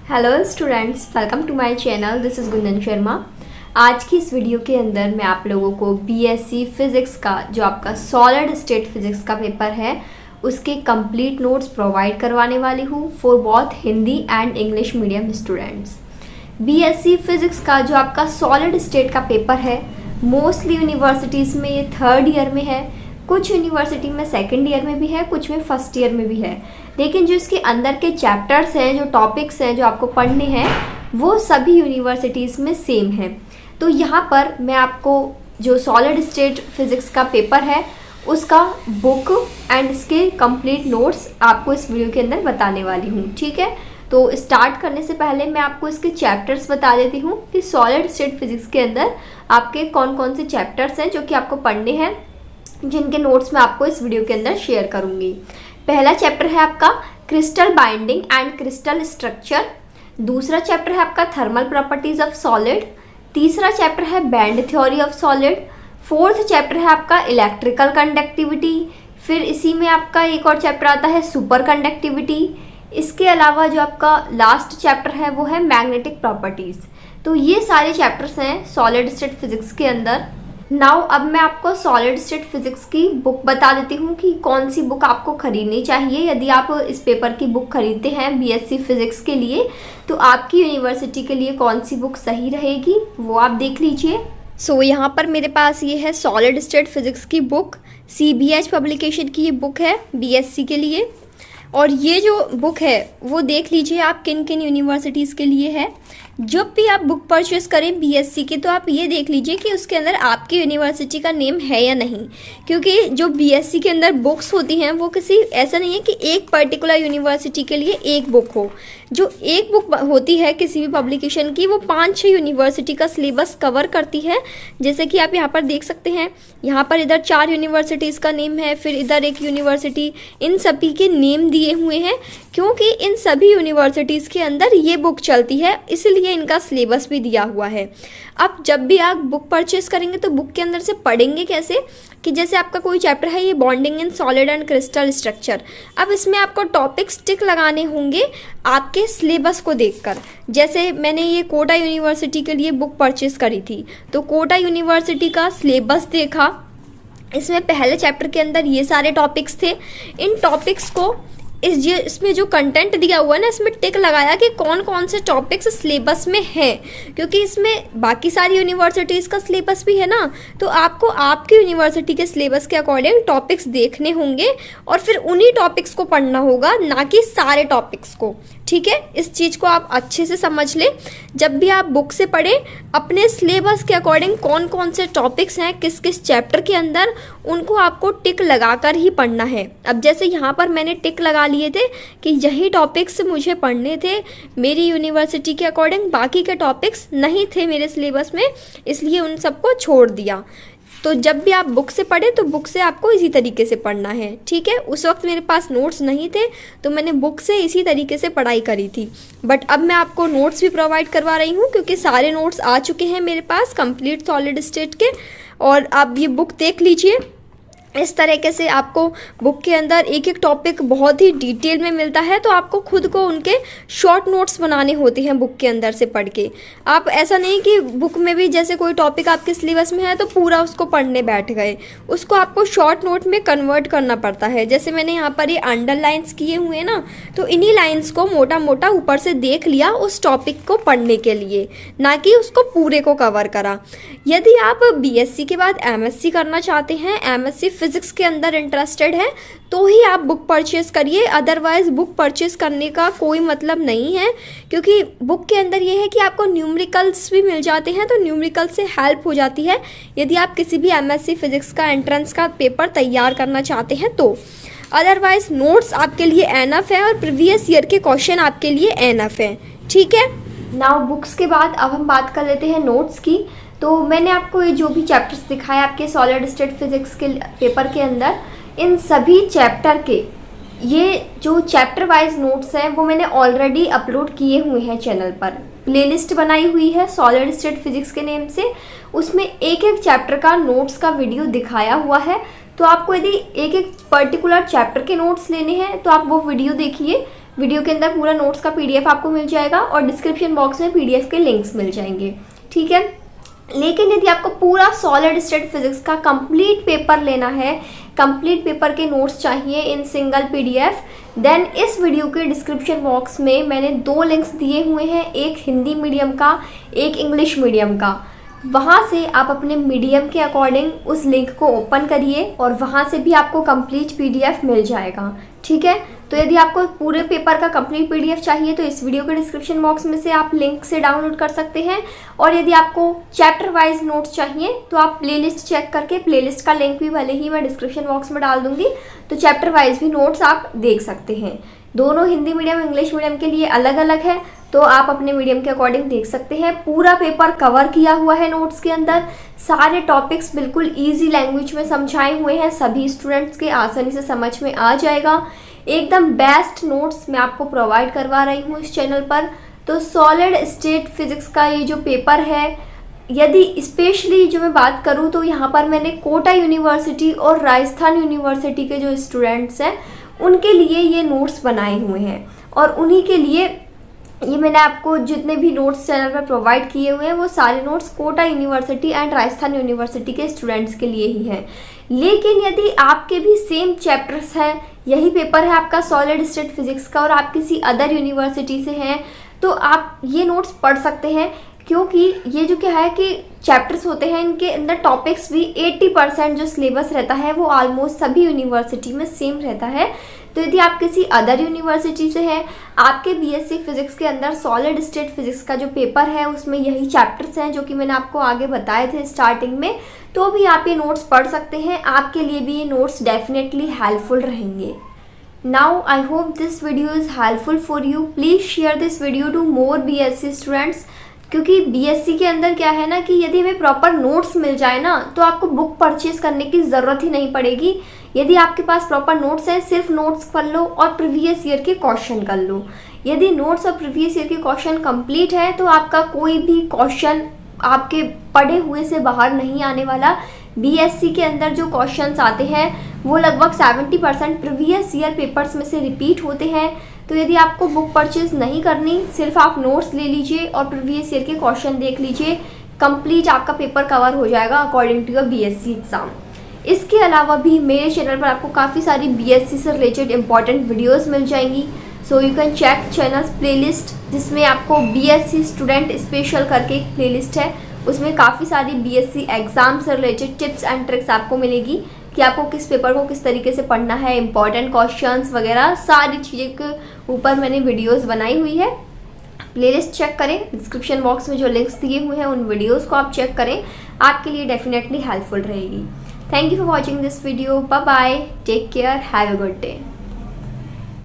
Hello students, welcome to my channel. This is Gunjan Sharma. आज की इस वीडियो के अंदर मैं आप लोगों को बीएससी फिज़िक्स का जो आपका सॉलिड स्टेट फिज़िक्स का पेपर है उसके कंप्लीट नोट्स प्रोवाइड करवाने वाली हूँ for both Hindi and English medium students. BSc physics का जो आपका सॉलिड स्टेट का पेपर है मोस्टली यूनिवर्सिटीज़ में ये 3rd ईयर में है, कुछ यूनिवर्सिटी में 2nd ईयर में भी है, कुछ में 1st ईयर में भी है। लेकिन जो इसके अंदर के चैप्टर्स हैं, जो टॉपिक्स हैं जो आपको पढ़ने हैं, वो सभी यूनिवर्सिटीज़ में सेम है। तो यहाँ पर मैं आपको जो सॉलिड स्टेट फिज़िक्स का पेपर है उसका बुक एंड इसके कंप्लीट नोट्स आपको इस वीडियो के अंदर बताने वाली हूँ, ठीक है। तो स्टार्ट करने से पहले मैं आपको इसके चैप्टर्स बता देती हूँ कि सॉलिड स्टेट फिज़िक्स के अंदर आपके कौन कौन से चैप्टर्स हैं जो कि आपको पढ़ने हैं, जिनके नोट्स मैं आपको इस वीडियो के अंदर शेयर करूंगी। पहला चैप्टर है आपका crystal binding and crystal structure. दूसरा चैप्टर है आपका थर्मल प्रॉपर्टीज ऑफ सॉलिड। तीसरा चैप्टर है band theory of solid. Fourth chapter है आपका इलेक्ट्रिकल कंडक्टिविटी। फिर इसी में आपका एक और चैप्टर आता है सुपर कंडक्टिविटी। इसके अलावा जो आपका लास्ट चैप्टर है वो है मैग्नेटिक प्रॉपर्टीज। तो ये सारे चैप्टर्स हैं सॉलिड स्टेट फिजिक्स के अंदर। नाउ अब मैं आपको सॉलिड स्टेट फिजिक्स की बुक बता देती हूँ कि कौन सी बुक आपको खरीदनी चाहिए। यदि आप इस पेपर की बुक खरीदते हैं बीएससी फिजिक्स के लिए तो आपकी यूनिवर्सिटी के लिए कौन सी बुक सही रहेगी वो आप देख लीजिए। सो यहाँ पर मेरे पास ये है सॉलिड स्टेट फिजिक्स की बुक, CBH पब्लिकेशन की ये बुक है बीएससी के लिए। और ये जो बुक है वो देख लीजिए आप किन किन यूनिवर्सिटीज़ के लिए है। जब भी आप बुक परचेस करें बीएससी की तो आप ये देख लीजिए कि उसके अंदर आपकी यूनिवर्सिटी का नेम है या नहीं, क्योंकि जो बीएससी के अंदर बुक्स होती हैं वो किसी ऐसा नहीं है कि एक पर्टिकुलर यूनिवर्सिटी के लिए एक बुक हो। जो एक बुक होती है किसी भी पब्लिकेशन की वो 5-6 यूनिवर्सिटी का सिलेबस कवर करती है। जैसे कि आप यहाँ पर देख सकते हैं, यहाँ पर इधर 4 यूनिवर्सिटीज़ का नेम है, फिर इधर एक यूनिवर्सिटी, इन सभी के नेम दिए हुए हैं क्योंकि इन सभी यूनिवर्सिटीज़ के अंदर ये बुक चलती है, इसलिए इनका सिलेबस भी दिया हुआ है। अब जब भी आप बुक परचेस करेंगे तो बुक के अंदर से पढ़ेंगे कैसे कि जैसे आपका कोई चैप्टर है ये bonding in solid and crystal structure. अब इसमें आपको टॉपिक्स टिक लगाने होंगे आपके सिलेबस को देखकर। जैसे मैंने ये कोटा यूनिवर्सिटी के लिए बुक परचेस करी थी तो कोटा यूनिवर्सिटी का सिलेबस देखा, इसमें पहले चैप्टर के अंदर ये सारे टॉपिक्स थे। इन टॉपिक्स को इसमें जो कंटेंट दिया हुआ है ना इसमें टिक लगाया कि कौन कौन से टॉपिक्स सिलेबस में हैं, क्योंकि इसमें बाकी सारी यूनिवर्सिटीज़ का सिलेबस भी है ना, तो आपको आपकी यूनिवर्सिटी के सिलेबस के अकॉर्डिंग टॉपिक्स देखने होंगे और फिर उन्हीं टॉपिक्स को पढ़ना होगा, ना कि सारे टॉपिक्स को, ठीक है। इस चीज़ को आप अच्छे से समझ लें। जब भी आप बुक से पढ़ें अपने सिलेबस के अकॉर्डिंग कौन कौन से टॉपिक्स हैं किस किस चैप्टर के अंदर, उनको आपको टिक लगाकर ही पढ़ना है। अब जैसे यहाँ पर मैंने टिक लगा लिए थे कि यही टॉपिक्स मुझे पढ़ने थे मेरी यूनिवर्सिटी के अकॉर्डिंग, बाकी के टॉपिक्स नहीं थे मेरे सिलेबस में, इसलिए उन सबको छोड़ दिया। तो जब भी आप बुक से पढ़ें तो बुक से आपको इसी तरीके से पढ़ना है, ठीक है। उस वक्त मेरे पास नोट्स नहीं थे तो मैंने बुक से इसी तरीके से पढ़ाई करी थी, बट अब मैं आपको नोट्स भी प्रोवाइड करवा रही हूँ क्योंकि सारे नोट्स आ चुके हैं मेरे पास कंप्लीट सॉलिड स्टेट के। और आप ये बुक देख लीजिए। इस तरीके से आपको बुक के अंदर एक एक टॉपिक बहुत ही डिटेल में मिलता है, तो आपको खुद को उनके शॉर्ट नोट्स बनाने होते हैं बुक के अंदर से पढ़ के। आप ऐसा नहीं कि बुक में भी जैसे कोई टॉपिक आपके सिलेबस में है तो पूरा उसको पढ़ने बैठ गए, उसको आपको शॉर्ट नोट में कन्वर्ट करना पड़ता है। जैसे मैंने यहाँ पर ये अंडरलाइंस किए हुए हैं ना, तो इन्हीं लाइन्स को मोटा मोटा ऊपर से देख लिया उस टॉपिक को पढ़ने के लिए, ना कि उसको पूरे को कवर करा। यदि आप बीएससी के बाद एमएससी करना चाहते हैं, एमएससी फिजिक्स के अंदर इंटरेस्टेड है, तो ही आप बुक परचेस करिए, अदरवाइज बुक परचेस करने का कोई मतलब नहीं है। क्योंकि बुक के अंदर ये है कि आपको न्यूमेरिकल्स भी मिल जाते हैं, तो न्यूमेरिकल से हेल्प हो जाती है यदि आप किसी भी एमएससी फिजिक्स का एंट्रेंस का पेपर तैयार करना चाहते हैं तो। अदरवाइज नोट्स आपके लिए एनफ है और प्रीवियस ईयर के क्वेश्चन आपके लिए एनफ है, ठीक है। नाउ बुक्स के बाद अब हम बात कर लेते हैं नोट्स की। तो मैंने आपको ये जो भी चैप्टर्स दिखाए आपके सॉलिड स्टेट फिजिक्स के पेपर के अंदर, इन सभी चैप्टर के ये जो चैप्टर वाइज नोट्स हैं वो मैंने ऑलरेडी अपलोड किए हुए हैं चैनल पर। प्लेलिस्ट बनाई हुई है सॉलिड स्टेट फिजिक्स के नेम से, उसमें एक एक चैप्टर का नोट्स का वीडियो दिखाया हुआ है। तो आपको यदि एक एक पर्टिकुलर चैप्टर के नोट्स लेने हैं तो आप वो वीडियो देखिए, वीडियो के अंदर पूरा नोट्स का PDF आपको मिल जाएगा और डिस्क्रिप्शन बॉक्स में PDF के लिंक्स मिल जाएंगे, ठीक है। लेकिन यदि आपको पूरा सॉलिड स्टेट फिजिक्स का कंप्लीट पेपर लेना है, कंप्लीट पेपर के नोट्स चाहिए इन सिंगल PDF, देन इस वीडियो के डिस्क्रिप्शन बॉक्स में मैंने 2 लिंक्स दिए हुए हैं, एक हिंदी मीडियम का, एक इंग्लिश मीडियम का। वहाँ से आप अपने मीडियम के अकॉर्डिंग उस लिंक को ओपन करिए और वहाँ से भी आपको कंप्लीट PDF मिल जाएगा, ठीक है। तो यदि आपको पूरे पेपर का कंप्लीट PDF चाहिए तो इस वीडियो के डिस्क्रिप्शन बॉक्स में से आप लिंक से डाउनलोड कर सकते हैं। और यदि आपको चैप्टर वाइज नोट्स चाहिए तो आप प्लेलिस्ट चेक करके, प्लेलिस्ट का लिंक भी भले ही मैं डिस्क्रिप्शन बॉक्स में डाल दूंगी, तो चैप्टर वाइज भी नोट्स आप देख सकते हैं। दोनों हिंदी मीडियम इंग्लिश मीडियम के लिए अलग अलग है, तो आप अपने मीडियम के अकॉर्डिंग देख सकते हैं। पूरा पेपर कवर किया हुआ है नोट्स के अंदर, सारे टॉपिक्स बिल्कुल इजी लैंग्वेज में समझाए हुए हैं, सभी स्टूडेंट्स के आसानी से समझ में आ जाएगा। एकदम बेस्ट नोट्स मैं आपको प्रोवाइड करवा रही हूँ इस चैनल पर। तो सॉलिड स्टेट फिजिक्स का ये जो पेपर है, यदि स्पेशली जो मैं बात करूँ तो यहाँ पर मैंने कोटा यूनिवर्सिटी और राजस्थान यूनिवर्सिटी के जो स्टूडेंट्स हैं उनके लिए ये नोट्स बनाए हुए हैं, और उन्हीं के लिए ये मैंने आपको जितने भी नोट्स चैनल पर प्रोवाइड किए हुए हैं वो सारे notes Kota university and Rajasthan university के स्टूडेंट्स के लिए ही हैं। लेकिन यदि आपके भी सेम चैप्टर्स हैं, यही पेपर है आपका सॉलिड स्टेट फिजिक्स का, और आप किसी अदर यूनिवर्सिटी से हैं, तो आप ये नोट्स पढ़ सकते हैं, क्योंकि ये जो क्या है कि चैप्टर्स होते हैं इनके अंदर टॉपिक्स भी 80% जो सिलेबस रहता है वो ऑलमोस्ट सभी यूनिवर्सिटी में सेम रहता है। तो यदि आप किसी अदर यूनिवर्सिटी से हैं, आपके BSc फिजिक्स के अंदर सॉलिड स्टेट फिजिक्स का जो पेपर है उसमें यही चैप्टर्स हैं जो कि मैंने आपको आगे बताए थे स्टार्टिंग में, तो भी आप ये नोट्स पढ़ सकते हैं। आपके लिए भी ये नोट्स डेफिनेटली हेल्पफुल रहेंगे। Now I hope this video is helpful for you. Please share this video to more BSc students, क्योंकि BSc के अंदर क्या है ना कि यदि हमें प्रॉपर नोट्स मिल जाए ना तो आपको बुक परचेज करने की ज़रूरत ही नहीं पड़ेगी। यदि आपके पास प्रॉपर नोट्स हैं, सिर्फ नोट्स कर लो और प्रीवियस ईयर के क्वेश्चन कर लो। यदि नोट्स और प्रीवियस ईयर के क्वेश्चन कंप्लीट है तो आपका कोई भी क्वेश्चन आपके पढ़े हुए से बाहर नहीं आने वाला। BSc के अंदर जो क्वेश्चंस आते हैं वो लगभग 70% प्रीवियस ईयर पेपर्स में से रिपीट होते हैं। तो यदि आपको बुक परचेज नहीं करनी, सिर्फ आप नोट्स ले लीजिए और प्रीवियस ईयर के क्वेश्चन देख लीजिए, कंप्लीट आपका पेपर कवर हो जाएगा according to your BSc exam. इसके अलावा भी मेरे चैनल पर आपको काफ़ी सारी BSc से रिलेटेड इंपॉर्टेंट वीडियोज़ मिल जाएंगी। So you can check channel's playlist, जिसमें आपको BSc स्टूडेंट स्पेशल करके एक प्लेलिस्ट है, उसमें काफ़ी सारी BSc एग्ज़ाम से रिलेटेड टिप्स एंड ट्रिक्स आपको मिलेगी कि आपको किस पेपर को किस तरीके से पढ़ना है, इंपॉर्टेंट क्वेश्चंस वगैरह सारी चीज़ें के ऊपर मैंने वीडियोस बनाई हुई है। प्लेलिस्ट चेक करें, डिस्क्रिप्शन बॉक्स में जो लिंक्स दिए हुए हैं उन वीडियोस को आप चेक करें, आपके लिए डेफिनेटली हेल्पफुल रहेगी। Thank you for watching this video. Bye bye, take care, have a good day.